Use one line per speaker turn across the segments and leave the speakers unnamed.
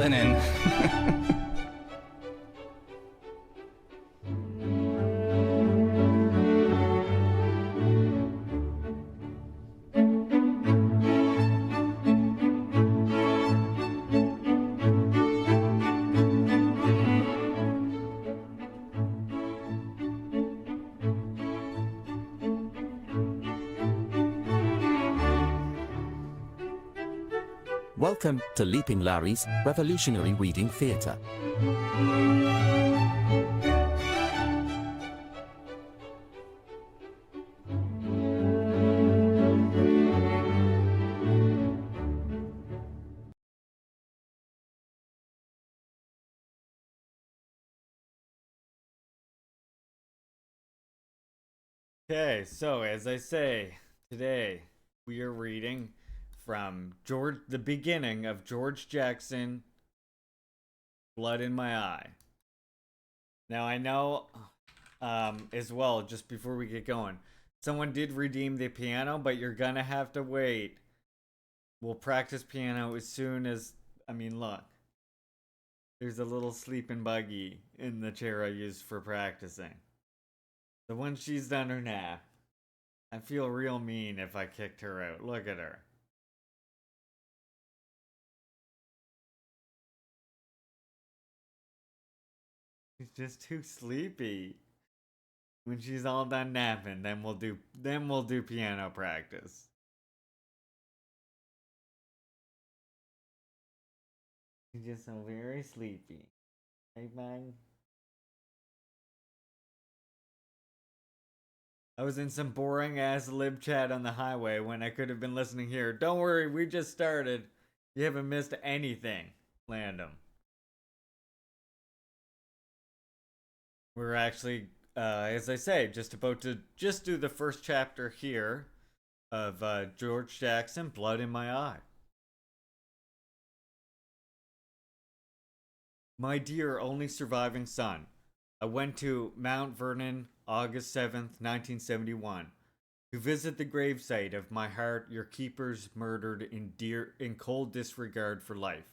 linen.
Welcome to Leaping Larry's Revolutionary Reading Theatre.
Okay, so as I say, today we are reading from the beginning of George Jackson, Blood in My Eye. Now I know, as well, just before we get going, someone did redeem the piano, but you're gonna have to wait. We'll practice piano as soon as, look, there's a little sleeping buggy in the chair I use for practicing. So once she's done her nap, I feel real mean if I kicked her out. Look at her. She's just too sleepy. When she's all done napping, then we'll do piano practice. She's just so very sleepy. Hey, bang. I was in some boring ass lib chat on the highway when I could have been listening here. Don't worry, we just started. You haven't missed anything. Landum. We're actually, as I say, just about to just do the first chapter here of George Jackson, Blood in My Eye. My dear only surviving son, I went to Mount Vernon August 7th, 1971, to visit the gravesite of my heart, your keepers murdered in cold disregard for life.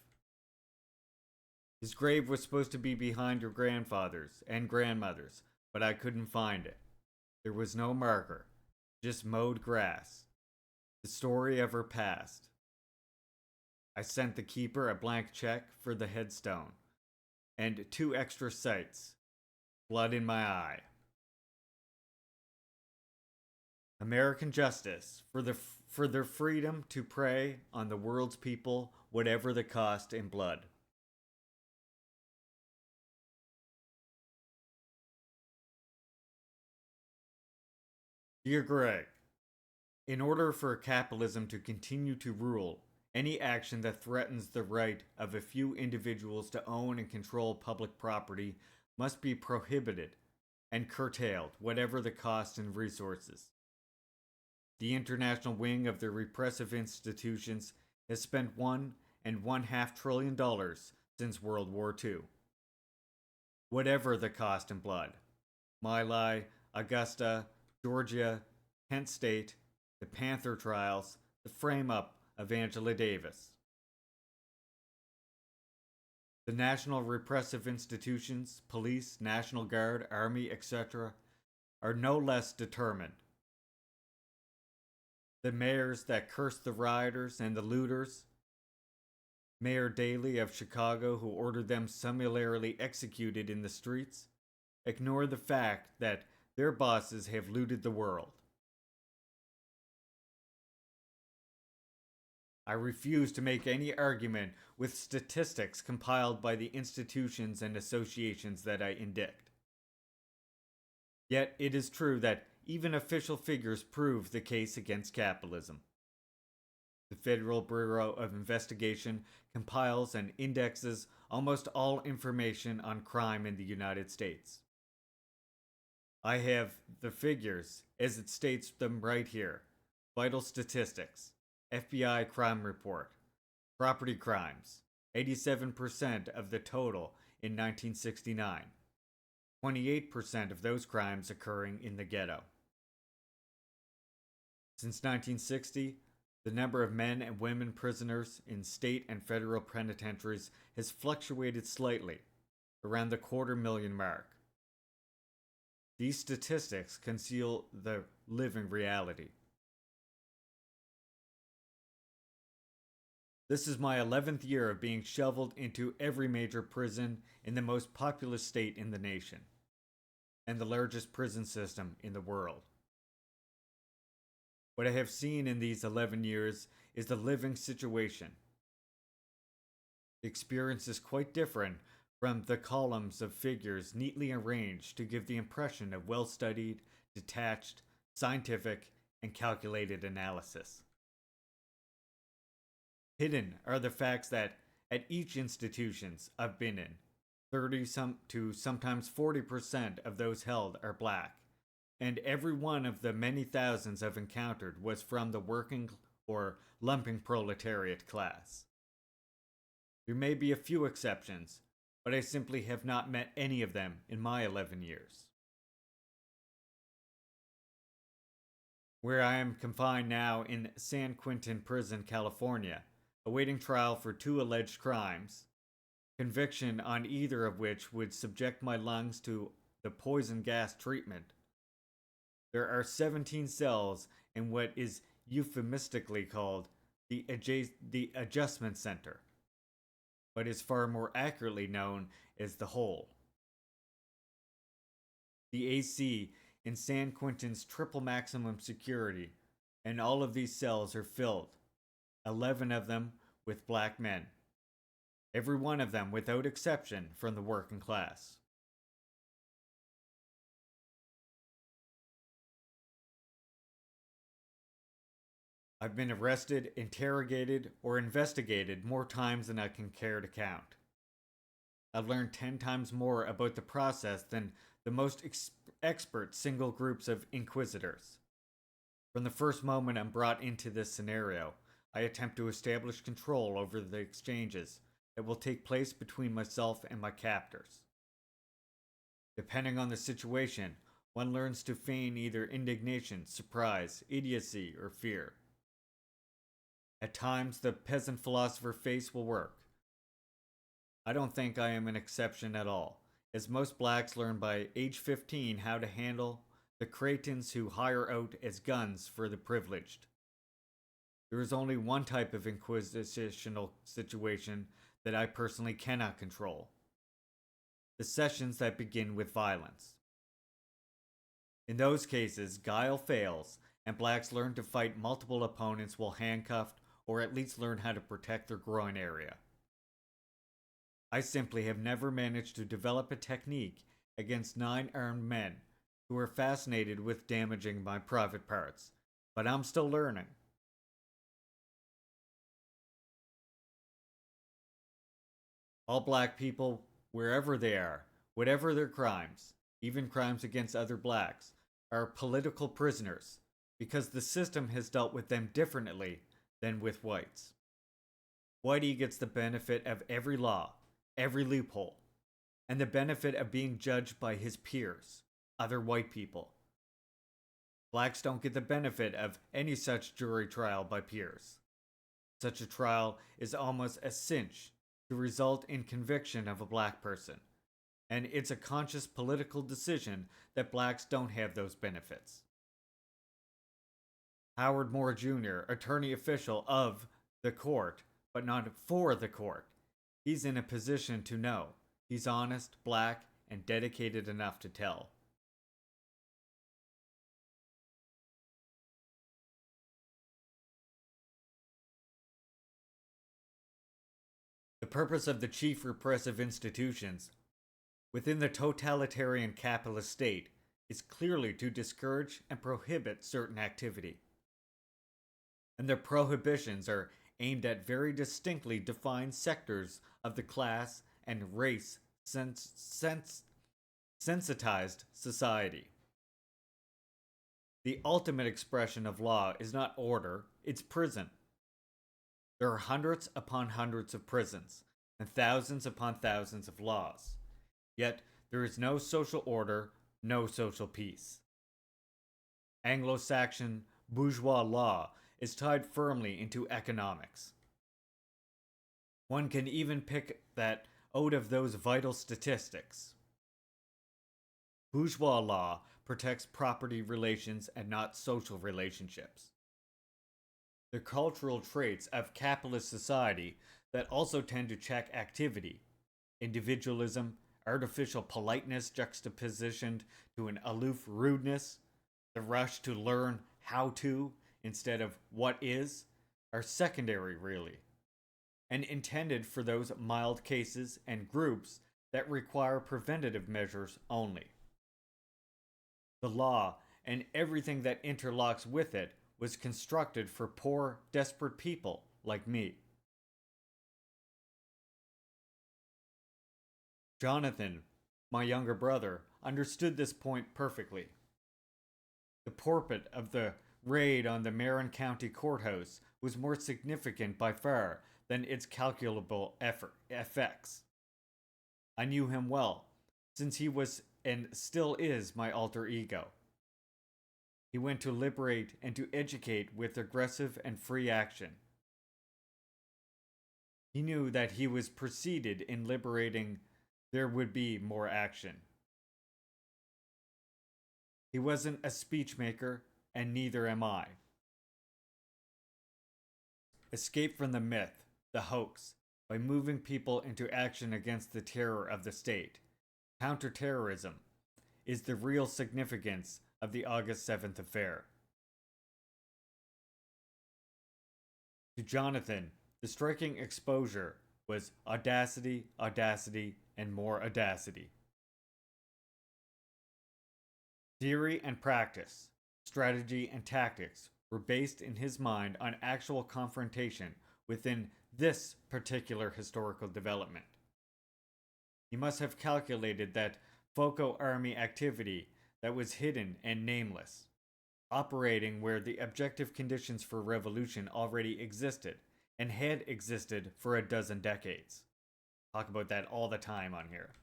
His grave was supposed to be behind your grandfather's and grandmother's, but I couldn't find it. There was no marker, just mowed grass. The story of her past. I sent the keeper a blank check for the headstone and 2 extra sites. Blood in My Eye. American justice for their freedom to prey on the world's people, whatever the cost in blood. Dear Greg, in order for capitalism to continue to rule, any action that threatens the right of a few individuals to own and control public property must be prohibited and curtailed, whatever the cost and resources. The international wing of the repressive institutions has spent $1.5 trillion since World War II. Whatever the cost in blood. My Lai, Augusta, Georgia, Kent State, the Panther trials, the frame up of Angela Davis. The national repressive institutions, police, National Guard, Army, etc., are no less determined. The mayors that cursed the rioters and the looters, Mayor Daley of Chicago, who ordered them summarily executed in the streets, ignore the fact that their bosses have looted the world. I refuse to make any argument with statistics compiled by the institutions and associations that I indict. Yet it is true that even official figures prove the case against capitalism. The Federal Bureau of Investigation compiles and indexes almost all information on crime in the United States. I have the figures as it states them right here. Vital statistics. FBI crime report. Property crimes. 87% of the total in 1969. 28% of those crimes occurring in the ghetto. Since 1960, The number of men and women prisoners in state and federal penitentiaries has fluctuated slightly, around the 250,000 mark. These statistics conceal the living reality. This is my 11th year of being shoveled into every major prison in the most populous state in the nation, and the largest prison system in the world. What I have seen in these 11 years is the living situation. The experience is quite different from the columns of figures neatly arranged to give the impression of well-studied, detached, scientific, and calculated analysis. Hidden are the facts that at each institutions I've been in, 30 to sometimes 40% of those held are black, and every one of the many thousands I've encountered was from the working or lumping proletariat class. There may be a few exceptions, but I simply have not met any of them in my 11 years. Where I am confined now in San Quentin Prison, California, awaiting trial for 2 alleged crimes, conviction on either of which would subject my lungs to the poison gas treatment. There are 17 cells in what is euphemistically called the Adjustment Center, but is far more accurately known as the Hole. The AC in San Quentin's triple maximum security, and all of these cells are filled, 11 of them with black men, every one of them without exception from the working class. I've been arrested, interrogated, or investigated more times than I can care to count. I've learned 10 times more about the process than the most expert single groups of inquisitors. From the first moment I'm brought into this scenario, I attempt to establish control over the exchanges that will take place between myself and my captors. Depending on the situation, one learns to feign either indignation, surprise, idiocy, or fear. At times, the peasant philosopher face will work. I don't think I am an exception at all, as most blacks learn by age 15 how to handle the cretins who hire out as guns for the privileged. There is only one type of inquisitional situation that I personally cannot control: the sessions that begin with violence. In those cases, guile fails, and blacks learn to fight multiple opponents while handcuffed, or at least learn how to protect their groin area. I simply have never managed to develop a technique against 9 armed men who are fascinated with damaging my private parts, but I'm still learning. All black people, wherever they are, whatever their crimes, even crimes against other blacks, are political prisoners, because the system has dealt with them differently than with whites. Whitey gets the benefit of every law, every loophole, and the benefit of being judged by his peers, other white people. Blacks don't get the benefit of any such jury trial by peers. Such a trial is almost a cinch to result in conviction of a black person, and it's a conscious political decision that blacks don't have those benefits. Howard Moore Jr., attorney official of the court, but not for the court. He's in a position to know. He's honest, black, and dedicated enough to tell. The purpose of the chief repressive institutions within the totalitarian capitalist state is clearly to discourage and prohibit certain activity. And their prohibitions are aimed at very distinctly defined sectors of the class and race sensitized society. The ultimate expression of law is not order, it's prison. There are hundreds upon hundreds of prisons, and thousands upon thousands of laws. Yet there is no social order, no social peace. Anglo-Saxon bourgeois law is tied firmly into economics. One can even pick that out of those vital statistics. Bourgeois law protects property relations and not social relationships. The cultural traits of capitalist society that also tend to check activity, individualism, artificial politeness juxtapositioned to an aloof rudeness, the rush to learn how to instead of what is, are secondary, really, and intended for those mild cases and groups that require preventative measures only. The law and everything that interlocks with it was constructed for poor, desperate people like me. Jonathan, my younger brother, understood this point perfectly. The purport of the raid on the Marin County Courthouse was more significant by far than its calculable effects. I knew him well, since he was and still is my alter ego. He went to liberate and to educate with aggressive and free action. He knew that he was preceded in liberating, there would be more action. He wasn't a speechmaker, and neither am I. Escape from the myth, the hoax, by moving people into action against the terror of the state. Counterterrorism is the real significance of the August 7th affair. To Jonathan, the striking exposure was audacity, audacity, and more audacity. Theory and practice, strategy and tactics were based in his mind on actual confrontation within this particular historical development. He must have calculated that Foco Army activity that was hidden and nameless, operating where the objective conditions for revolution already existed and had existed for a dozen decades. Talk about that all the time on here.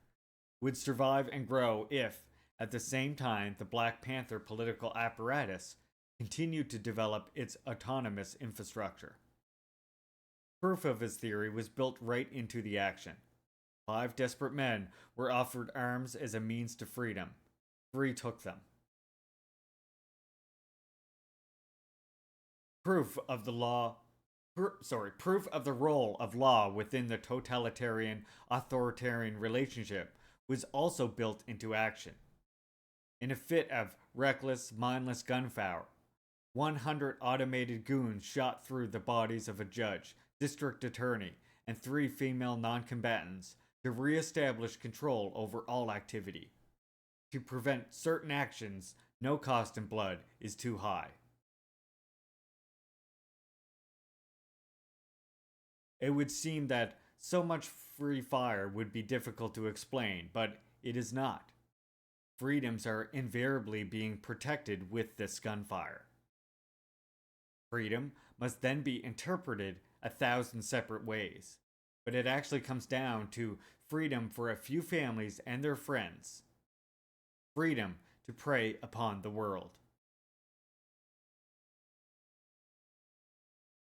Would survive and grow if, at the same time, the Black Panther political apparatus continued to develop its autonomous infrastructure. Proof of his theory was built right into the action. 5 desperate men were offered arms as a means to freedom. 3 took them. Proof of the role of law within the totalitarian authoritarian relationship was also built into action. In a fit of reckless, mindless gunfire, 100 automated goons shot through the bodies of a judge, district attorney, and 3 female non-combatants to re-establish control over all activity. To prevent certain actions, no cost in blood is too high. It would seem that so much free fire would be difficult to explain, but it is not. Freedoms are invariably being protected with this gunfire. Freedom must then be interpreted 1,000 separate ways, but it actually comes down to freedom for a few families and their friends. Freedom to prey upon the world.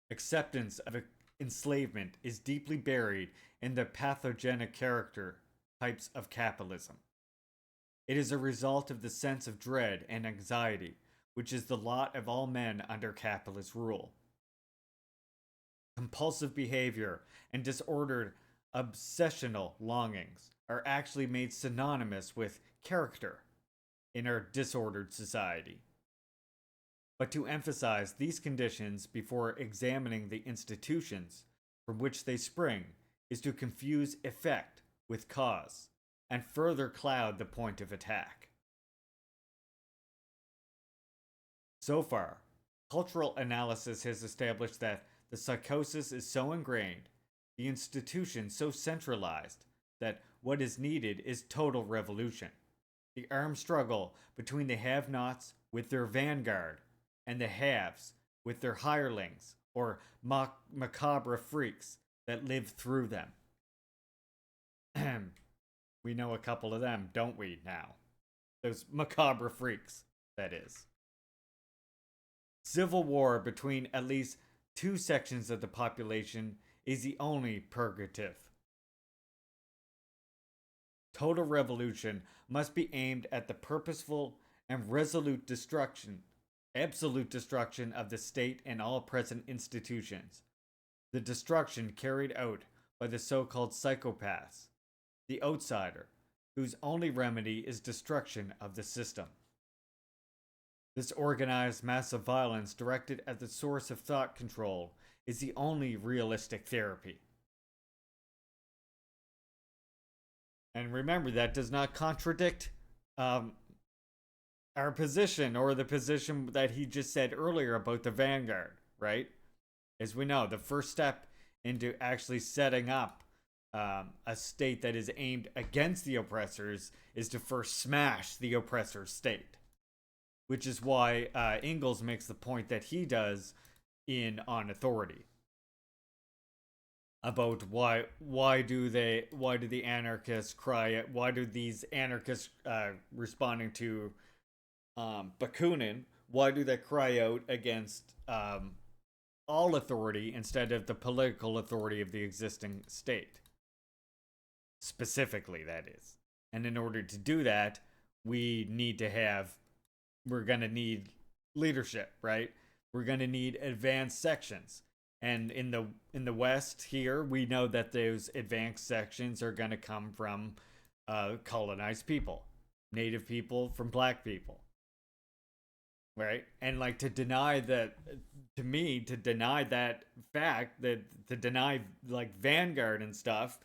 Acceptance of enslavement is deeply buried in the pathogenic character types of capitalism. It is a result of the sense of dread and anxiety, which is the lot of all men under capitalist rule. Compulsive behavior and disordered obsessional longings are actually made synonymous with character in our disordered society. But to emphasize these conditions before examining the institutions from which they spring is to confuse effect with cause and further cloud the point of attack. So far, cultural analysis has established that the psychosis is so ingrained, the institution so centralized, that what is needed is total revolution. The armed struggle between the have-nots with their vanguard and the haves with their hirelings or macabre freaks that live through them. We know a couple of them, don't we, now? Those macabre freaks, that is. Civil war between at least two sections of the population is the only purgative. Total revolution must be aimed at the purposeful and resolute destruction, absolute destruction of the state and all present institutions. The destruction carried out by the so called psychopaths, the outsider, whose only remedy is destruction of the system. This organized massive violence directed at the source of thought control is the only realistic therapy. And remember, that does not contradict our position or the position that he just said earlier about the vanguard, right? As we know, the first step into actually setting up a state that is aimed against the oppressors is to first smash the oppressor's state. Which is why Engels makes the point that he does in On Authority. About why do the anarchists cry, why do these anarchists responding to Bakunin, why do they cry out against all authority instead of the political authority of the existing state? Specifically, that is. And in order to do that, we're going to need leadership, right? We're going to need advanced sections. And in the West here, we know that those advanced sections are going to come from colonized people, native people, from black people. Right? And like to deny that, to me, to deny that fact, that to deny like Vanguard and stuff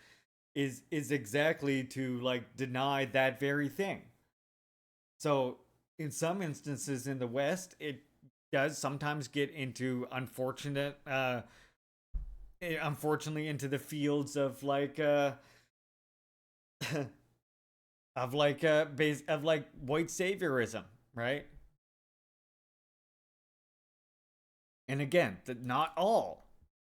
is exactly to like deny that very thing. So in some instances in the West, it does sometimes get into unfortunately into the fields of like of like white saviorism, right? And again, not all.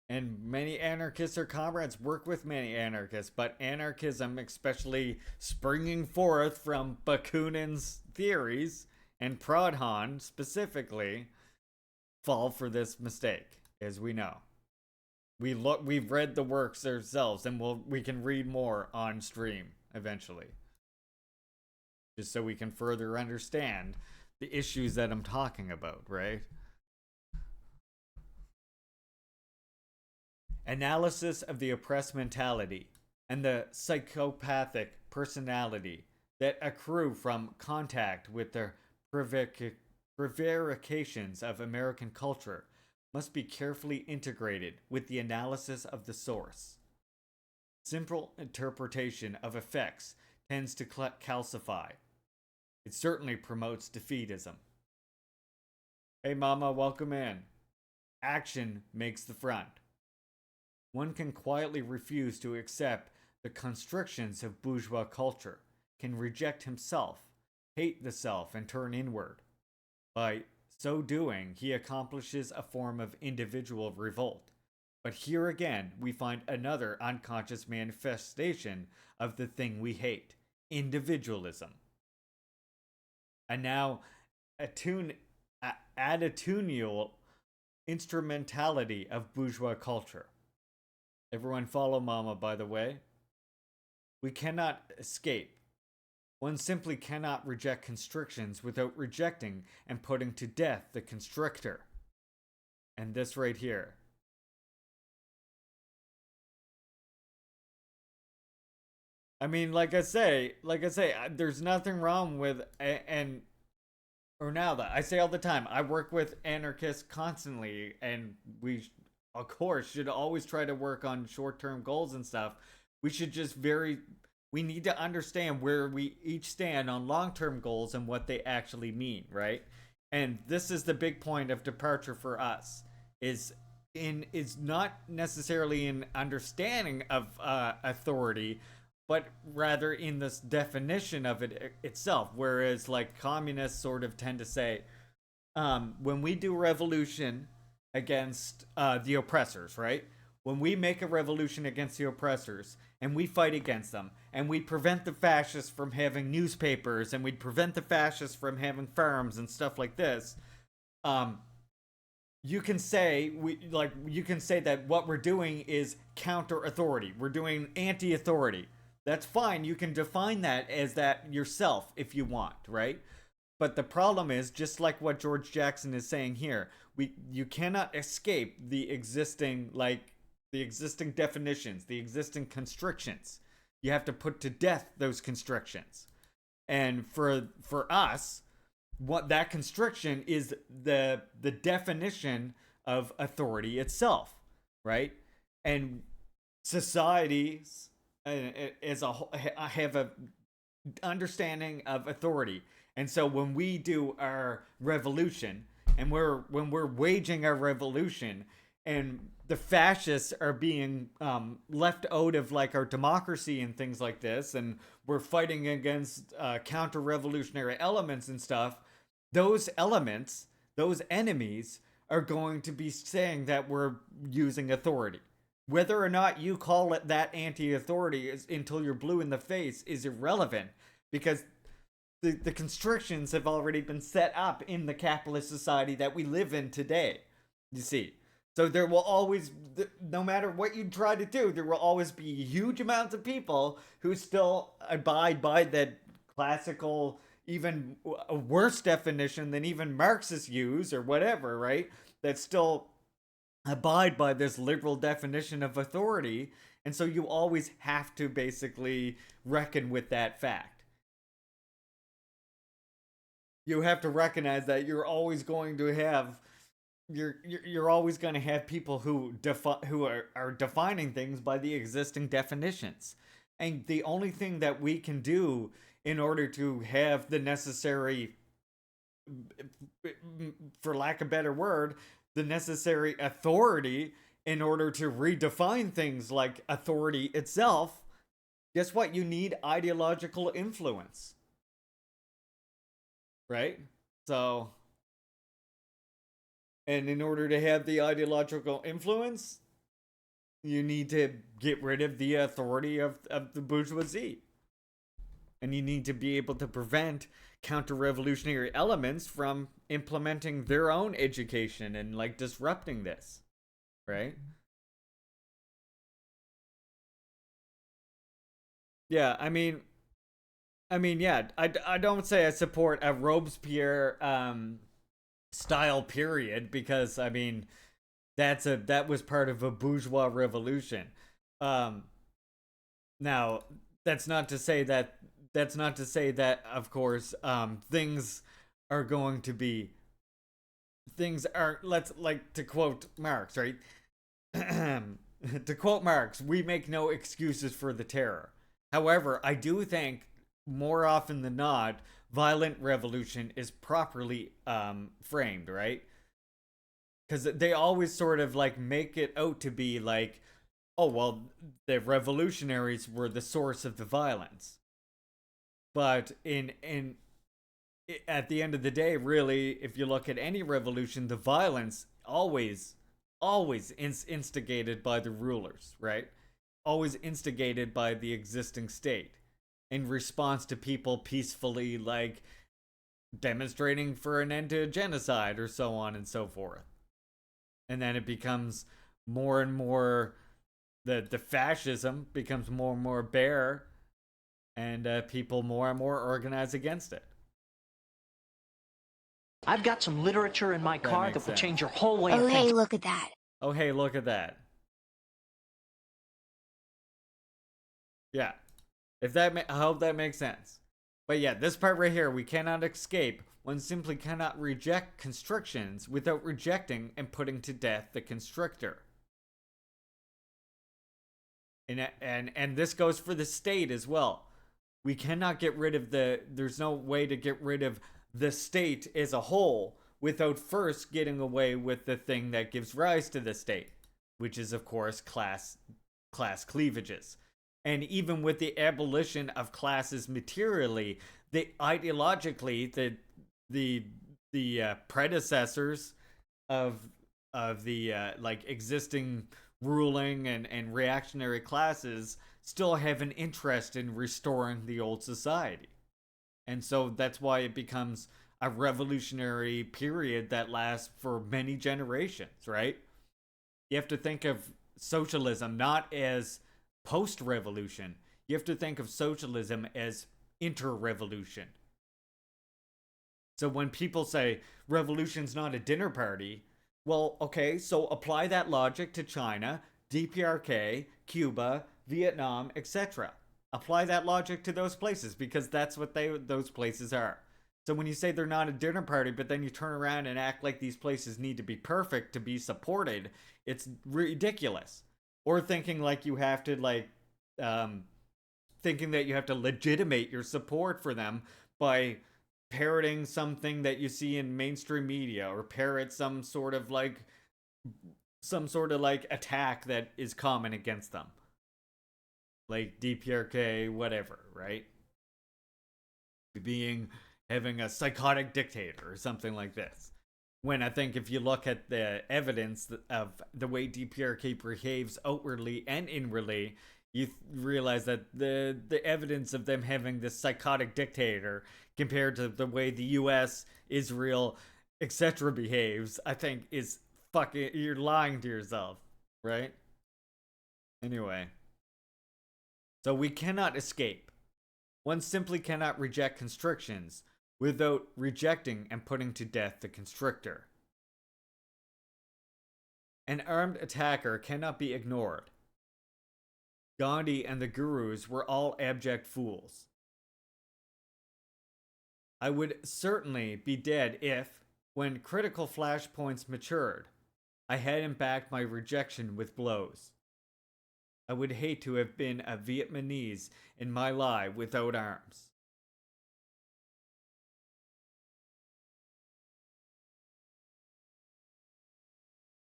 And many anarchists or comrades work with many anarchists, but anarchism, especially springing forth from Bakunin's theories and Proudhon specifically, fall for this mistake, as we know. We've read the works ourselves, and we can read more on stream eventually, just so we can further understand the issues that I'm talking about, right? Analysis of the oppressed mentality and the psychopathic personality that accrue from contact with the prevarications of American culture must be carefully integrated with the analysis of the source. Simple interpretation of effects tends to calcify. It certainly promotes defeatism. Hey mama, welcome in. Action makes the front. One can quietly refuse to accept the constrictions of bourgeois culture, can reject himself, hate the self, and turn inward. By so doing, he accomplishes a form of individual revolt. But here again, we find another unconscious manifestation of the thing we hate, individualism. And now, attitudinal instrumentality of bourgeois culture. Everyone follow Mama, by the way. We cannot escape. One simply cannot reject constrictions without rejecting and putting to death the constrictor. And this right here. I mean, like I say, there's nothing wrong with I say all the time, I work with anarchists constantly, and we, of course, should always try to work on short-term goals and stuff. We need to understand where we each stand on long-term goals and what they actually mean, right? And this is the big point of departure for us, is not necessarily in understanding of authority, but rather in this definition of it itself. Whereas like communists sort of tend to say, when we do revolution against the oppressors, right? When we make a revolution against the oppressors and we fight against them and we prevent the fascists from having newspapers and we prevent the fascists from having farms and stuff like this, you can say you can say that what we're doing is counter authority. We're doing anti authority. That's fine. You can define that as that yourself if you want, right? But the problem is, just like what George Jackson is saying here, you cannot escape the existing definitions, the existing constrictions. You have to put to death those constrictions. And for us, what that constriction is the definition of authority itself, right? And societies as a whole have a understanding of authority. And so when we do our revolution, and when we're waging our revolution, and the fascists are being left out of like our democracy and things like this, and we're fighting against counter-revolutionary elements and stuff, those elements, those enemies, are going to be saying that we're using authority. Whether or not you call it that anti-authority until you're blue in the face is irrelevant, because the constrictions have already been set up in the capitalist society that we live in today. You see? So there will always, no matter what you try to do, there will always be huge amounts of people who still abide by that classical, even a worse definition than even Marxists use or whatever, right? That still abide by this liberal definition of authority. And so you always have to basically reckon with that fact. You have to recognize that you're always going to have you're always going to have people who are defining things by the existing definitions. And the only thing that we can do in order to have the necessary, for lack of a better word, the necessary authority in order to redefine things like authority itself, guess what? You need ideological influence. Right? So, and in order to have the ideological influence, you need to get rid of the authority of the bourgeoisie. And you need to be able to prevent counter-revolutionary elements from implementing their own education and like disrupting this. Right? Yeah, yeah, I don't say I support a Robespierre style period, because that was part of a bourgeois revolution. Um, Now, that's not to say that of course are going to be things are let's like to quote Marx, right? To quote Marx, we make no excuses for the terror. However, I do think more often than not, violent revolution is properly framed, right? Because they always sort of like make it out to be like, oh well, the revolutionaries were the source of the violence. But in at the end of the day, really, if you look at any revolution, the violence always instigated by the rulers, right? Always instigated by the existing state in response to people peacefully like demonstrating for an end to genocide or so on and so forth. And then it becomes more and more the fascism becomes more and more bare, and people more and more organize against it.
I've got some literature in my car that will
sense.
change your whole way of
Oh,
thinking.
hey, look at that.
Oh, hey, look at that. Yeah. I hope that makes sense. But yeah, this part right here, we cannot escape. One simply cannot reject constrictions without rejecting and putting to death the constrictor. And this goes for the state as well. We cannot get rid of there's no way to get rid of the state as a whole without first getting away with the thing that gives rise to the state, which is of course class cleavages. And even with the abolition of classes materially, ideologically the predecessors of the like existing ruling and reactionary classes still have an interest in restoring the old society. And so that's why it becomes a revolutionary period that lasts for many generations, right? You have to think of socialism not as post-revolution. You have to think of socialism as inter-revolution. So when people say revolution's not a dinner party, well, okay, so apply that logic to China, DPRK, Cuba, Vietnam, etc. Apply that logic to those places because that's what those places are. So when you say they're not a dinner party, but then you turn around and act like these places need to be perfect to be supported, it's ridiculous. Or thinking like you have to thinking that you have to legitimate your support for them by parroting something that you see in mainstream media or parrot some sort of like attack that is common against them. Like DPRK, whatever, right? Having a psychotic dictator or something like this. When I think if you look at the evidence of the way DPRK behaves outwardly and inwardly, you realize that the evidence of them having this psychotic dictator compared to the way the US, Israel, etc. behaves, I think is fucking, you're lying to yourself, right? Anyway. So we cannot escape. One simply cannot reject constrictions without rejecting and putting to death the constrictor. An armed attacker cannot be ignored. Gandhi and the gurus were all abject fools. I would certainly be dead if, when critical flashpoints matured, I hadn't backed my rejection with blows. I would hate to have been a Vietnamese in my lie without arms.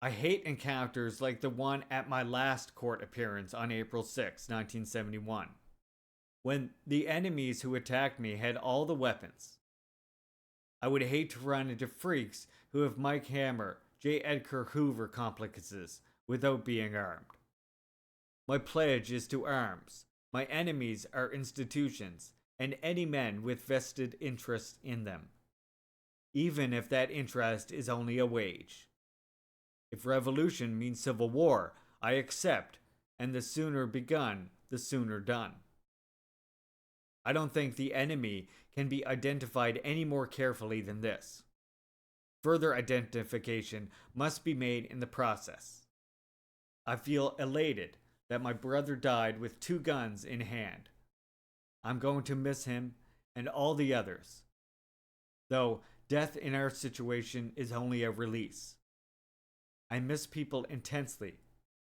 I hate encounters like the one at my last court appearance on April 6, 1971, when the enemies who attacked me had all the weapons. I would hate to run into freaks who have Mike Hammer, J. Edgar Hoover complexes without being armed. My pledge is to arms. My enemies are institutions and any men with vested interest in them, even if that interest is only a wage. If revolution means civil war, I accept, and the sooner begun, the sooner done. I don't think the enemy can be identified any more carefully than this. Further identification must be made in the process. I feel elated that my brother died with 2 guns in hand. I'm going to miss him and all the others, though death in our situation is only a release. I miss people intensely.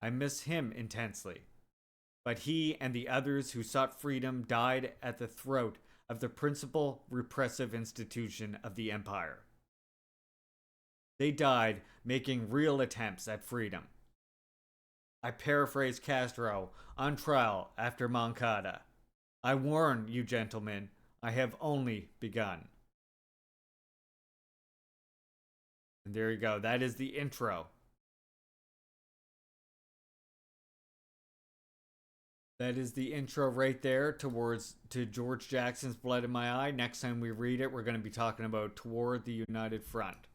I miss him intensely. But he and the others who sought freedom died at the throat of the principal repressive institution of the empire. They died making real attempts at freedom. I paraphrase Castro on trial after Moncada. I warn you, gentlemen, I have only begun. And there you go. That is the intro. That is the intro right there to George Jackson's Blood in My Eye. Next time we read it, we're going to be talking about Toward the United Front.